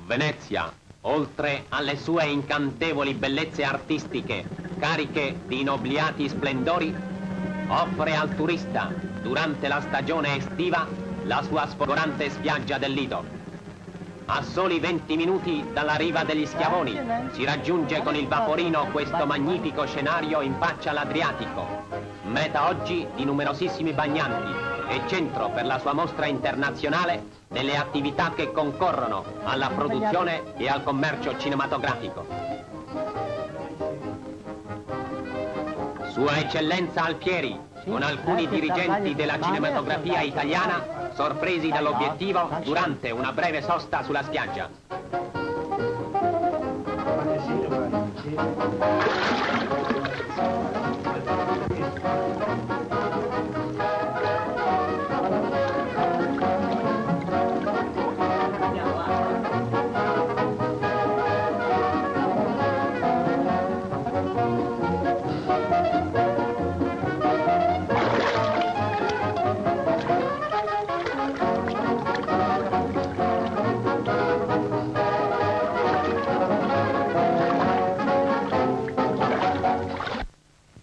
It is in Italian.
Venezia, oltre alle sue incantevoli bellezze artistiche, cariche di inobliati splendori, offre al turista, durante la stagione estiva, la sua sfolgorante spiaggia del Lido. A soli 20 minuti dalla riva degli Schiavoni si raggiunge con il vaporino questo magnifico scenario in faccia all'Adriatico, meta oggi di numerosissimi bagnanti e centro per la sua mostra internazionale delle attività che concorrono alla produzione e al commercio cinematografico. Sua Eccellenza Alfieri, con alcuni dirigenti della cinematografia italiana, sorpresi dall'obiettivo durante una breve sosta sulla spiaggia.